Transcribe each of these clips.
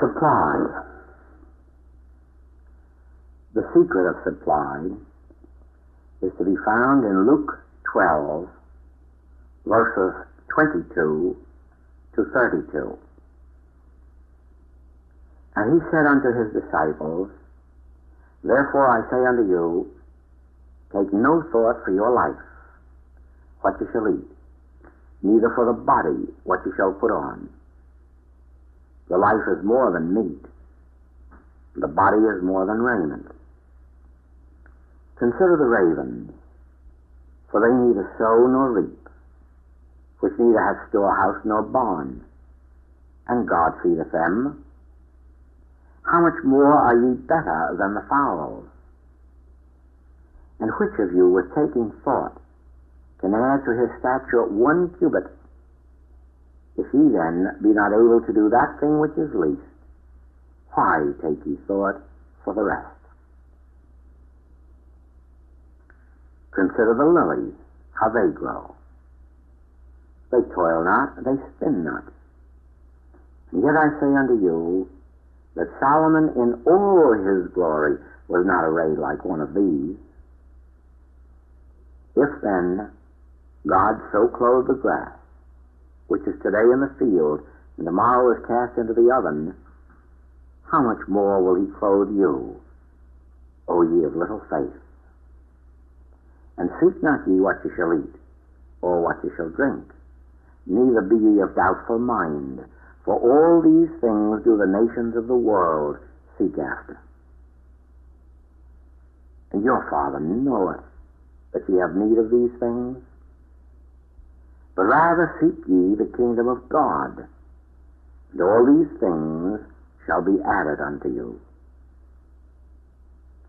Supply. The secret of supply is to be found in Luke 12, verses 22 to 32. And he said unto his disciples, Therefore I say unto you, take no thought for your life, what you shall eat, neither for the body what you shall put on. The life is more than meat, the body is more than raiment. Consider the ravens, for they neither sow nor reap, which neither hath storehouse nor barn, and God feedeth them. How much more are ye better than the fowls? And which of you, with taking thought, can add to his stature 1 cubit? If ye then be not able to do that thing which is least, why take ye thought for the rest? Consider the lilies, how they grow. They toil not, they spin not. And yet I say unto you, that Solomon in all his glory was not arrayed like one of these. If then God so clothed the grass, which is today in the field, and tomorrow is cast into the oven, how much more will he clothe you, O ye of little faith? And seek not ye what ye shall eat, or what ye shall drink, neither be ye of doubtful mind, for all these things do the nations of the world seek after. And your Father knoweth that ye have need of these things. But rather seek ye the kingdom of God, and all these things shall be added unto you.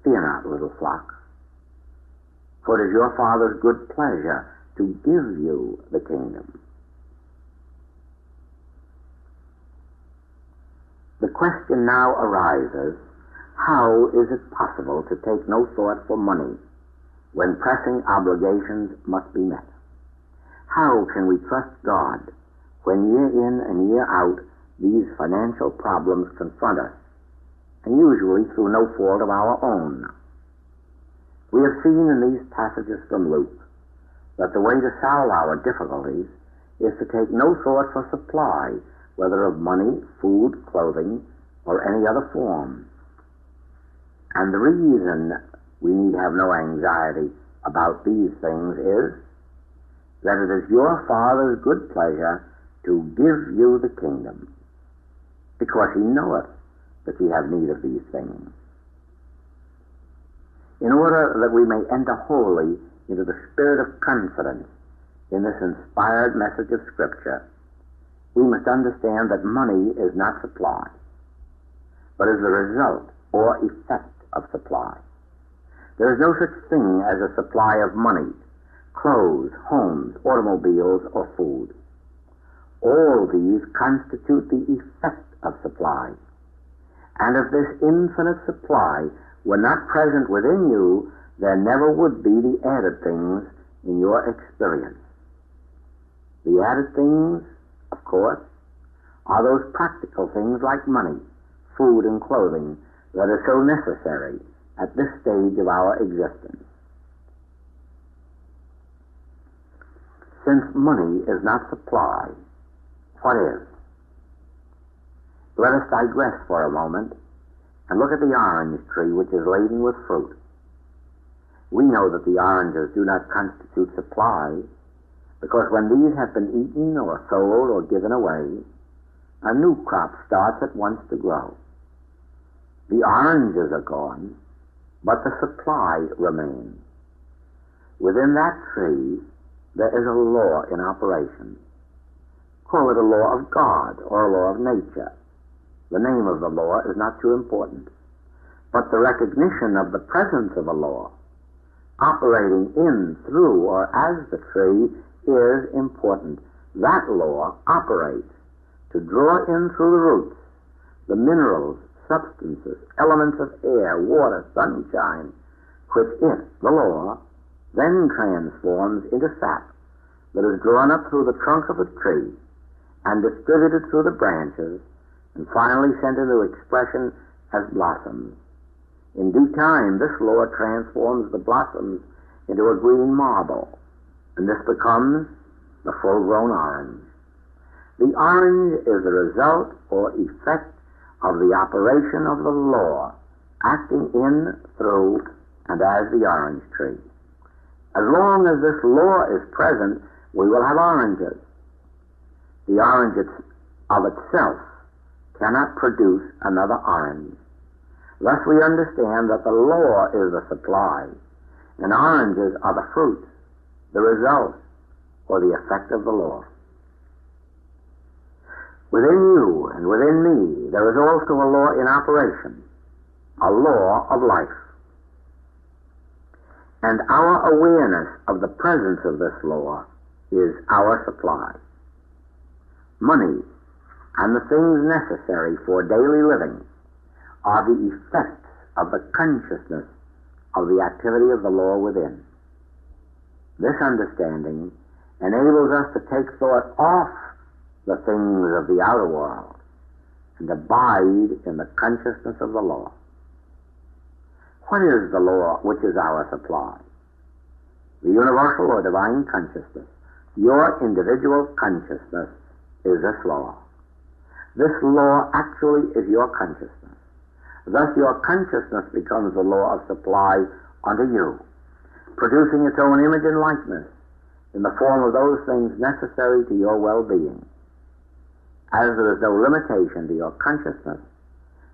Fear not, little flock, for it is your Father's good pleasure to give you the kingdom. The question now arises, how is it possible to take no thought for money when pressing obligations must be met? How can we trust God when year in and year out these financial problems confront us, and usually through no fault of our own? We have seen in these passages from Luke that the way to solve our difficulties is to take no thought for supply, whether of money, food, clothing, or any other form. And the reason we need have no anxiety about these things is that it is your Father's good pleasure to give you the kingdom, because he knoweth that ye have need of these things. In order that we may enter wholly into the spirit of confidence in this inspired message of Scripture, we must understand that money is not supply, but is the result or effect of supply. There is no such thing as a supply of money, clothes, homes, automobiles, or food. All these constitute the effect of supply. And if this infinite supply were not present within you, there never would be the added things in your experience. The added things, of course, are those practical things like money, food, and clothing that are so necessary at this stage of our existence. Since money is not supply, what is? Let us digress for a moment and look at the orange tree which is laden with fruit. We know that the oranges do not constitute supply, because when these have been eaten or sold or given away, a new crop starts at once to grow. The oranges are gone, but the supply remains. Within that tree, there is a law in operation. Call it a law of God or a law of nature. The name of the law is not too important, but the recognition of the presence of a law operating in, through, or as the tree is important. That law operates to draw in through the roots the minerals, substances, elements of air, water, sunshine, which it, the law, then transforms into sap that is drawn up through the trunk of the tree and distributed through the branches and finally sent into expression as blossoms. In due time, this law transforms the blossoms into a green marble, and this becomes the full-grown orange. The orange is the result or effect of the operation of the law acting in, through, and as the orange tree. As long as this law is present, we will have oranges. The orange of itself cannot produce another orange. Thus we understand that the law is the supply, and oranges are the fruits, the result, or the effect of the law. Within you and within me, there is also a law in operation, a law of life. And our awareness of the presence of this law is our supply. Money and the things necessary for daily living are the effects of the consciousness of the activity of the law within. This understanding enables us to take thought off the things of the outer world and abide in the consciousness of the law. What is the law which is our supply? The universal or divine consciousness. Your individual consciousness is this law. This law actually is your consciousness. Thus your consciousness becomes the law of supply unto you, producing its own image and likeness in the form of those things necessary to your well-being. As there is no limitation to your consciousness,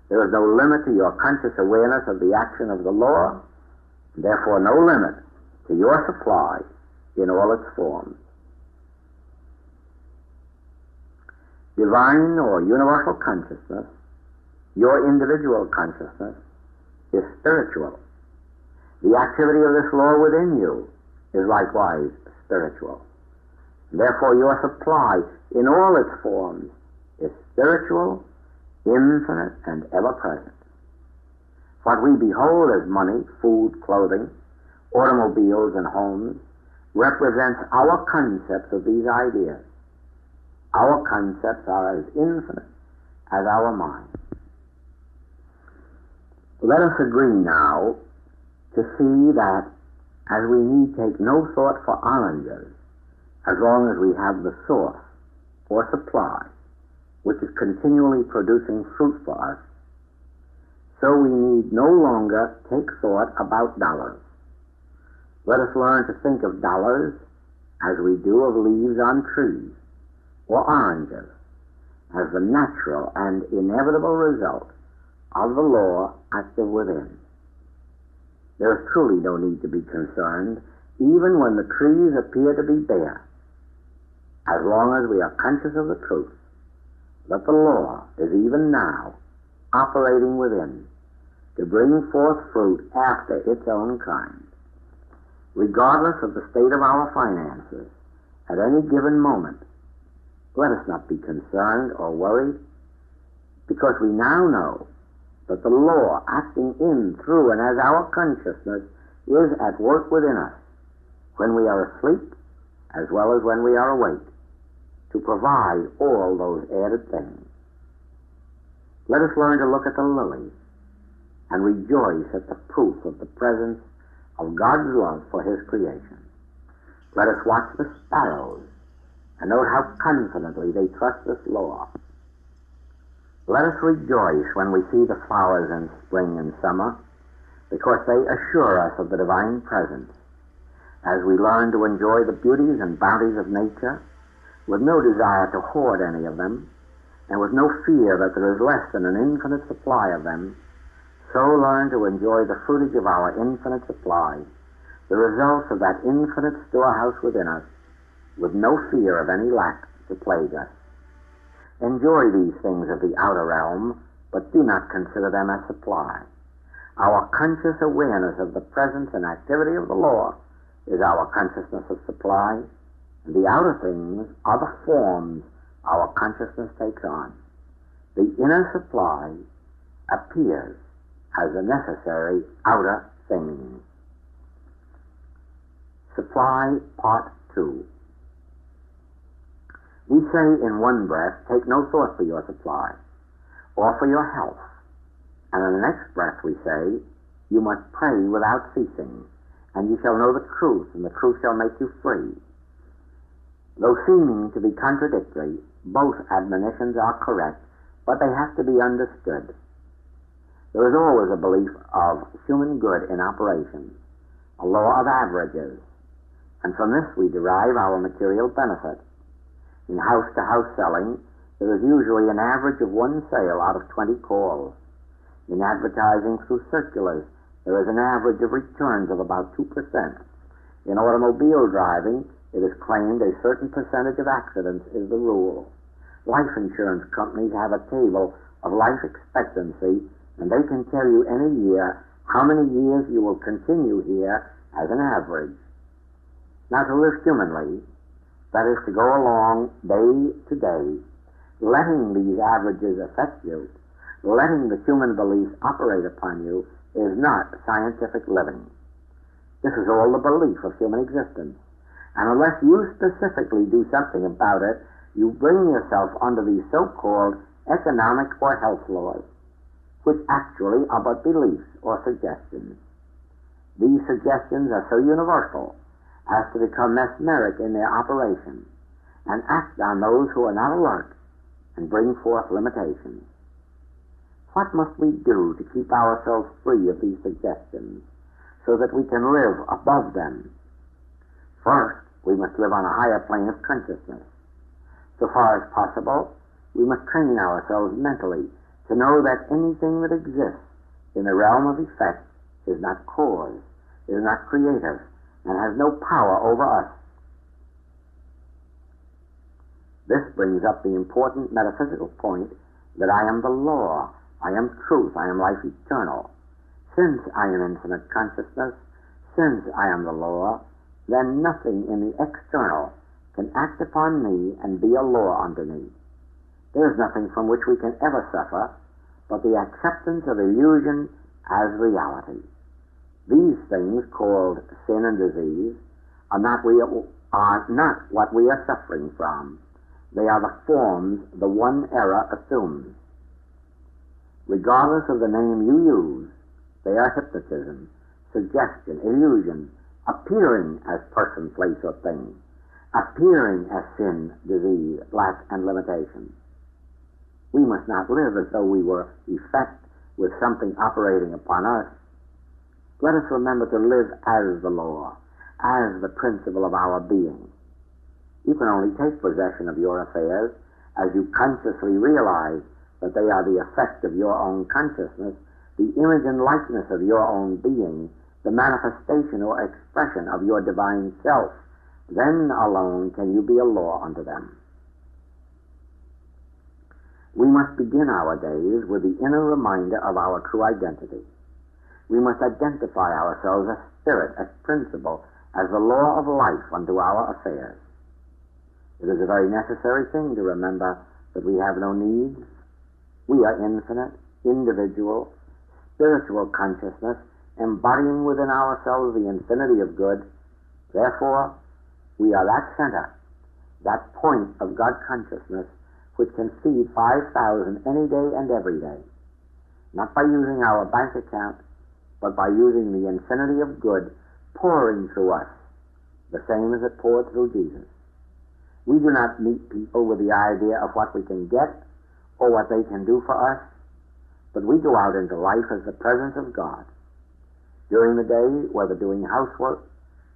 there is no limit to your conscious awareness of the action of the law, and therefore no limit to your supply in all its forms. Divine or universal consciousness, your individual consciousness, is spiritual. The activity of this law within you is likewise spiritual. Therefore your supply in all its forms is spiritual, infinite, and ever-present. What we behold as money, food, clothing, automobiles, and homes represents our concepts of these ideas. Our concepts are as infinite as our mind. Let us agree now to see that as we need take no thought for oranges, as long as we have the source or supply, which is continually producing fruit for us, so we need no longer take thought about dollars. Let us learn to think of dollars as we do of leaves on trees, or oranges, as the natural and inevitable result of the law active within. There is truly no need to be concerned, even when the trees appear to be bare, as long as we are conscious of the truth that the law is even now operating within to bring forth fruit after its own kind. Regardless of the state of our finances at any given moment, let us not be concerned or worried, because we now know that the law acting in, through, and as our consciousness is at work within us when we are asleep as well as when we are awake, to provide all those added things. Let us learn to look at the lilies and rejoice at the proof of the presence of God's love for His creation. Let us watch the sparrows and note how confidently they trust this law. Let us rejoice when we see the flowers in spring and summer, because they assure us of the divine presence, as we learn to enjoy the beauties and bounties of nature, with no desire to hoard any of them, and with no fear that there is less than an infinite supply of them. So learn to enjoy the fruitage of our infinite supply, the results of that infinite storehouse within us, with no fear of any lack to plague us. Enjoy these things of the outer realm, but do not consider them as supply. Our conscious awareness of the presence and activity of the law is our consciousness of supply, and the outer things are the forms our consciousness takes on. The inner supply appears as the necessary outer things. Supply, Part 2. We say in one breath, take no thought for your supply. or for your health. And in the next breath we say, you must pray without ceasing, and you shall know the truth, and the truth shall make you free. Though seeming to be contradictory, both admonitions are correct, but they have to be understood. There is always a belief of human good in operation, a law of averages, and from this we derive our material benefit. In house-to-house selling, there is usually an average of one sale out of 20 calls. In advertising through circulars, there is an average of returns of about 2%. In automobile driving, it is claimed a certain percentage of accidents is the rule. Life insurance companies have a table of life expectancy, and they can tell you any year how many years you will continue here as an average. Now, to live humanly, that is to go along day to day, letting these averages affect you, letting the human beliefs operate upon you, is not scientific living. This is all the belief of human existence. And unless you specifically do something about it, you bring yourself under these so-called economic or health laws, which actually are but beliefs or suggestions. These suggestions are so universal as to become mesmeric in their operation and act on those who are not alert and bring forth limitations. What must we do to keep ourselves free of these suggestions so that we can live above them? First, we must live on a higher plane of consciousness. So far as possible, we must train ourselves mentally to know that anything that exists in the realm of effect is not cause, is not creative, and has no power over us. This brings up the important metaphysical point that I am the law, I am truth, I am life eternal. Since I am infinite consciousness, since I am the law, then nothing in the external can act upon me and be a law unto me. There is nothing from which we can ever suffer but the acceptance of illusion as reality. These things called sin and disease are not what we are suffering from. They are the forms the one error assumes. Regardless of the name you use, they are hypnotism, suggestion, illusion, appearing as person, place, or thing, appearing as sin, disease, lack, and limitation. We must not live as though we were effect with something operating upon us. Let us remember to live as the law, as the principle of our being. You can only take possession of your affairs as you consciously realize that they are the effect of your own consciousness, the image and likeness of your own being, the manifestation or expression of your divine self. Then alone can you be a law unto them. We must begin our days with the inner reminder of our true identity. We must identify ourselves as spirit, as principle, as the law of life unto our affairs. It is a very necessary thing to remember that we have no needs. We are infinite, individual, spiritual consciousness, embodying within ourselves the infinity of good. Therefore, we are that center, that point of God consciousness which can feed 5,000 any day and every day, not by using our bank account, but by using the infinity of good pouring through us, the same as it poured through Jesus. We do not meet people with the idea of what we can get or what they can do for us, but we go out into life as the presence of God. During the day, whether doing housework,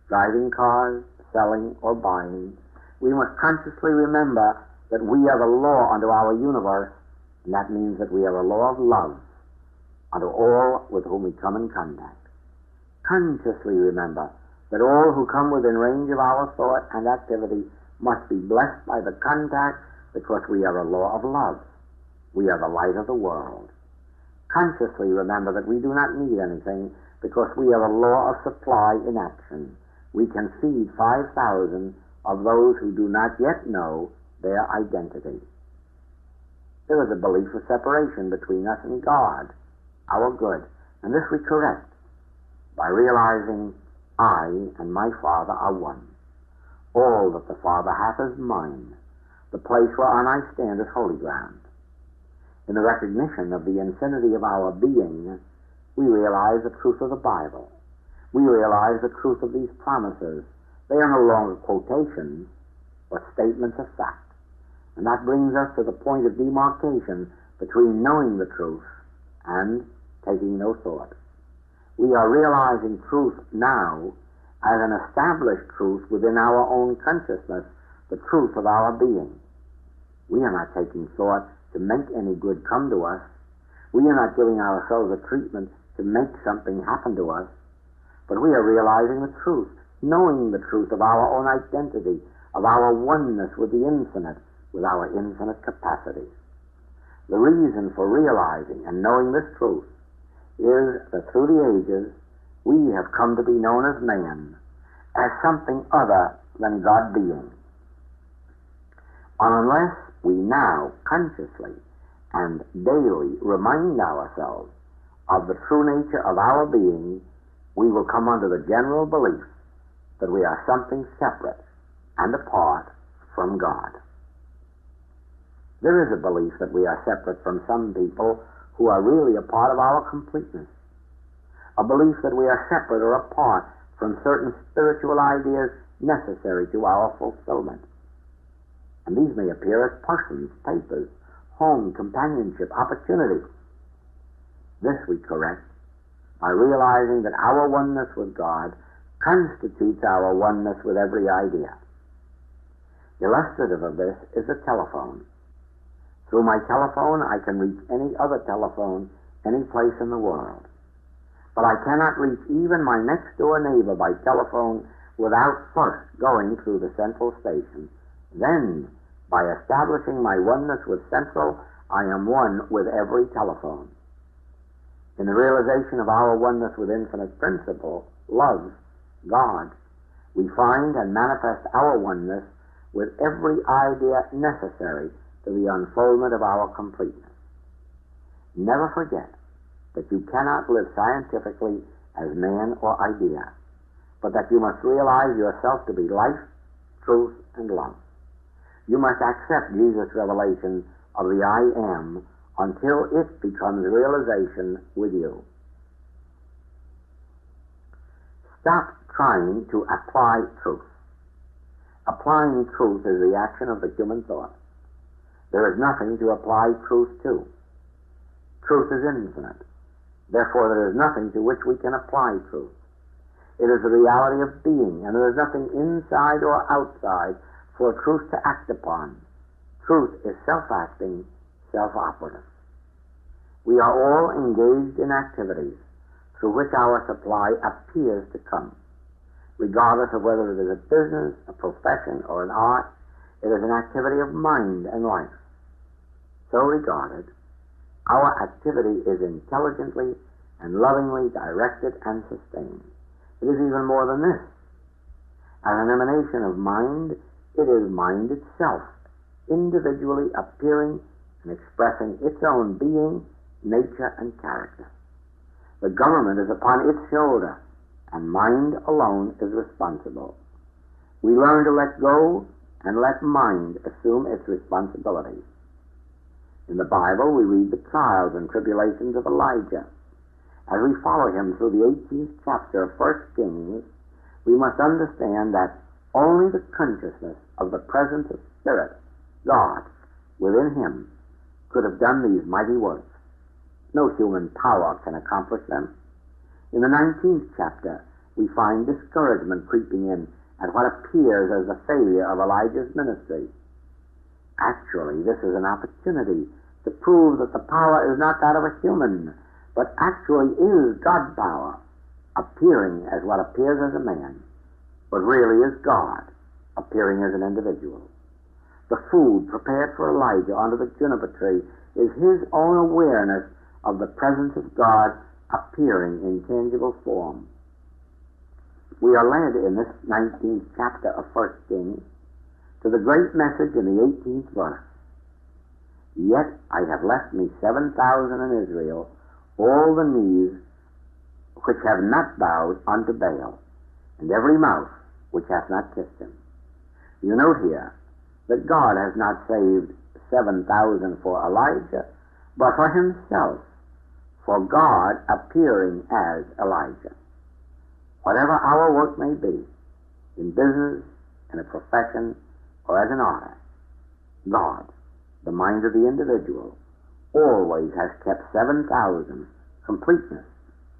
driving cars, selling, or buying, we must consciously remember that we are the law unto our universe, and that means that we are a law of love unto all with whom we come in contact. Consciously remember that all who come within range of our thought and activity must be blessed by the contact, because we are a law of love. We are the light of the world. Consciously remember that we do not need anything, because we are a law of supply in action. We can feed 5,000 of those who do not yet know their identity. There is a belief of separation between us and God, our good, and this we correct by realizing I and my Father are one. All that the Father hath is mine. The place whereon I stand is holy ground. In the recognition of the infinity of our being, we realize the truth of the Bible. We realize the truth of these promises. They are no longer quotations, but statements of fact. And that brings us to the point of demarcation between knowing the truth and taking no thought. We are realizing truth now as an established truth within our own consciousness, the truth of our being. We are not taking thought to make any good come to us. We are not giving ourselves a treatment to make something happen to us, but we are realizing the truth, knowing the truth of our own identity, of our oneness with the infinite, with our infinite capacities. The reason for realizing and knowing this truth is that through the ages we have come to be known as man, as something other than God being. Unless we now consciously and daily remind ourselves of the true nature of our being, we will come under the general belief that we are something separate and apart from God. There is a belief that we are separate from some people who are really a part of our completeness. A belief that we are separate or apart from certain spiritual ideas necessary to our fulfillment. And these may appear as persons, papers, home, companionship, opportunity. This we correct by realizing that our oneness with God constitutes our oneness with every idea. Illustrative of this is the telephone. Through my telephone, I can reach any other telephone any place in the world. But I cannot reach even my next-door neighbor by telephone without first going through the central station. Then, by establishing my oneness with Central, I am one with every telephone. In the realization of our oneness with infinite principle, love, God, we find and manifest our oneness with every idea necessary to the unfoldment of our completeness. Never forget that you cannot live scientifically as man or idea, but that you must realize yourself to be life, truth, and love. You must accept Jesus' revelation of the I Am until it becomes realization with you. Stop trying to apply truth. Applying truth is the action of the human thought. There is nothing to apply truth to. Truth is infinite. Therefore, there is nothing to which we can apply truth. It is the reality of being, and there is nothing inside or outside for truth to act upon. Truth is self-acting, self-operative. We are all engaged in activities through which our supply appears to come. Regardless of whether it is a business, a profession, or an art, it is an activity of mind and life. So regarded, our activity is intelligently and lovingly directed and sustained. It is even more than this. As an emanation of mind, it is mind itself, individually appearing and expressing its own being, nature, and character. The government is upon its shoulder, and mind alone is responsible. We learn to let go and let mind assume its responsibilities. In the Bible, we read the trials and tribulations of Elijah. As we follow him through the 18th chapter of 1 Kings, we must understand that only the consciousness of the presence of Spirit, God, within him, could have done these mighty works. No human power can accomplish them. In the 19th chapter, we find discouragement creeping in at what appears as the failure of Elijah's ministry. Actually, this is an opportunity to prove that the power is not that of a human, but actually is God's power, appearing as what appears as a man, but really is God, appearing as an individual. The food prepared for Elijah under the juniper tree is his own awareness of the presence of God appearing in tangible form. We are led in this 19th chapter of 1 Kings to the great message in the 18th verse. Yet I have left me 7,000 in Israel, all the knees which have not bowed unto Baal, and every mouth which hath not kissed him. You note here that God has not saved 7,000 for Elijah, but for himself, for God appearing as Elijah. Whatever our work may be, in business, in a profession, or as an artist, God, the mind of the individual, always has kept 7,000 completeness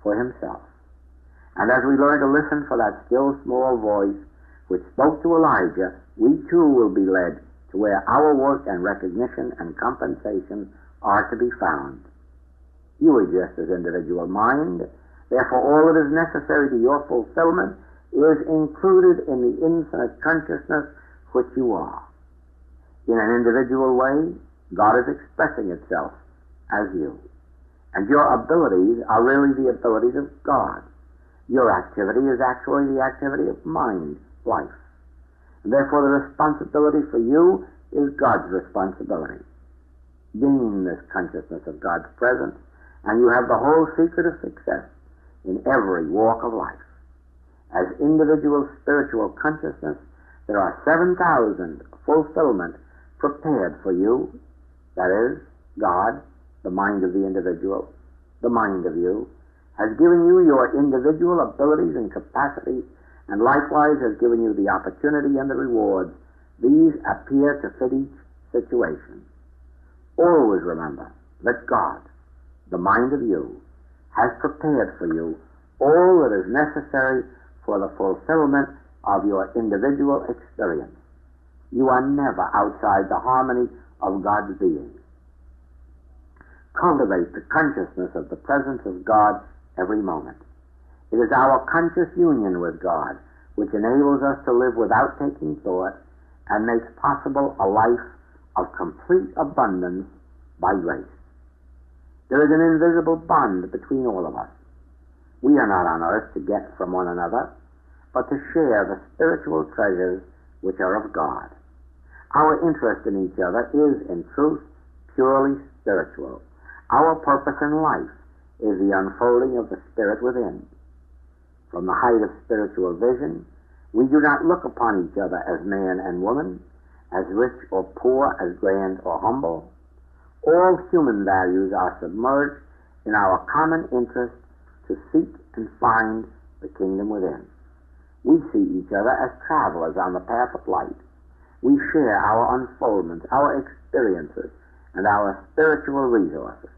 for himself. And as we learn to listen for that still small voice which spoke to Elijah, we too will be led to where our work and recognition and compensation are to be found. You exist as individual mind, therefore all that is necessary to your fulfillment is included in the infinite consciousness which you are. In an individual way, God is expressing itself as you. And your abilities are really the abilities of God. Your activity is actually the activity of mind, life. And therefore the responsibility for you is God's responsibility. Gain this consciousness of God's presence, and you have the whole secret of success in every walk of life. As individual spiritual consciousness, there are 7,000 fulfillment prepared for you. That is, God, the mind of the individual, the mind of you, has given you your individual abilities and capacities, and likewise has given you the opportunity and the rewards. These appear to fit each situation. Always remember that God, the mind of you, has prepared for you all that is necessary for the fulfillment of your individual experience. You are never outside the harmony of God's being. Cultivate the consciousness of the presence of God every moment. It is our conscious union with God which enables us to live without taking thought and makes possible a life of complete abundance by grace. There is an invisible bond between all of us. We are not on earth to get from one another, but to share the spiritual treasures which are of God. Our interest in each other is, in truth, purely spiritual. Our purpose in life is the unfolding of the Spirit within. From the height of spiritual vision, we do not look upon each other as man and woman, as rich or poor, as grand or humble. All human values are submerged in our common interest to seek and find the kingdom within. We see each other as travelers on the path of light. We share our unfoldments, our experiences, and our spiritual resources.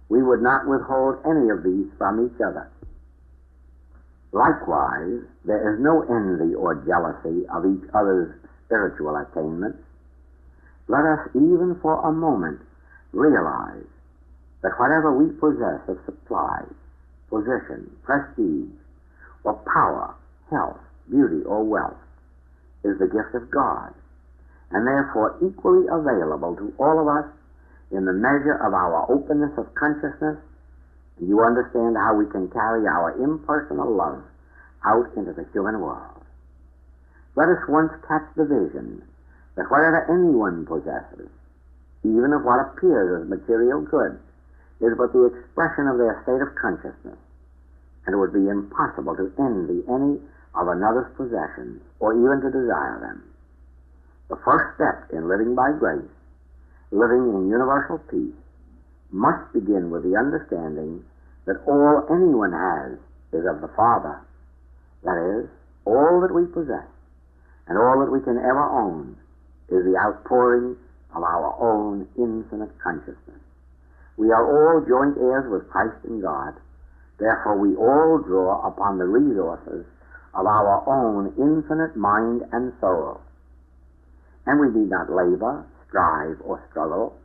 We would not withhold any of these from each other. Likewise, there is no envy or jealousy of each other's spiritual attainments. Let us even for a moment realize that whatever we possess of supply, position, prestige, or power, health, beauty, or wealth is the gift of God, and therefore equally available to all of us in the measure of our openness of consciousness. And you understand how we can carry our impersonal love out into the human world. Let us once catch the vision that whatever anyone possesses, even of what appears as material goods, is but the expression of their state of consciousness, and it would be impossible to envy any of another's possessions, or even to desire them. The first step in living by grace, living in universal peace, must begin with the understanding that all anyone has is of the Father. That is, all that we possess and all that we can ever own is the outpouring of our own infinite consciousness. We are all joint heirs with Christ and God. Therefore, we all draw upon the resources of our own infinite mind and soul. And we need not labor, strive, or struggle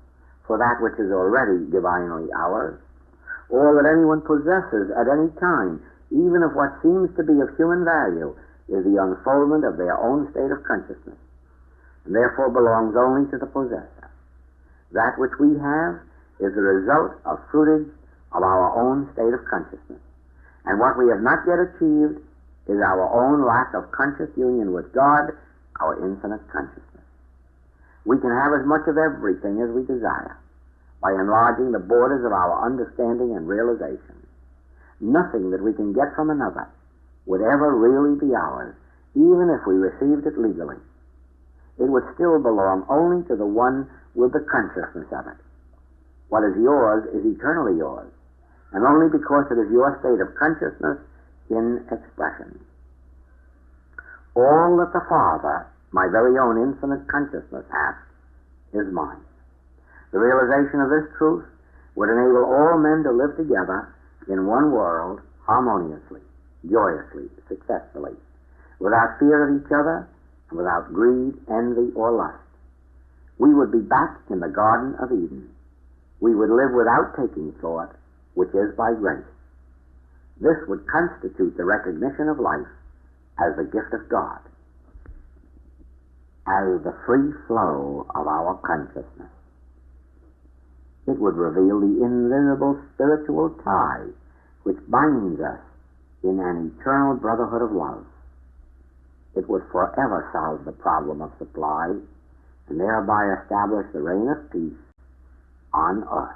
for that which is already divinely ours. All that anyone possesses at any time, even of what seems to be of human value, is the unfoldment of their own state of consciousness, and therefore belongs only to the possessor. That which we have is the result of fruitage of our own state of consciousness, and what we have not yet achieved is our own lack of conscious union with God, our infinite consciousness. We can have as much of everything as we desire by enlarging the borders of our understanding and realization. Nothing that we can get from another would ever really be ours, even if we received it legally. It would still belong only to the one with the consciousness of it. What is yours is eternally yours, and only because it is your state of consciousness in expression. All that the Father, my very own infinite consciousness, hath is mine. The realization of this truth would enable all men to live together in one world harmoniously, joyously, successfully, without fear of each other, and without greed, envy, or lust. We would be back in the Garden of Eden. We would live without taking thought, which is by grace. This would constitute the recognition of life as the gift of God, as the free flow of our consciousness. It would reveal the invisible spiritual tie which binds us in an eternal brotherhood of love. It would forever solve the problem of supply and thereby establish the reign of peace on earth.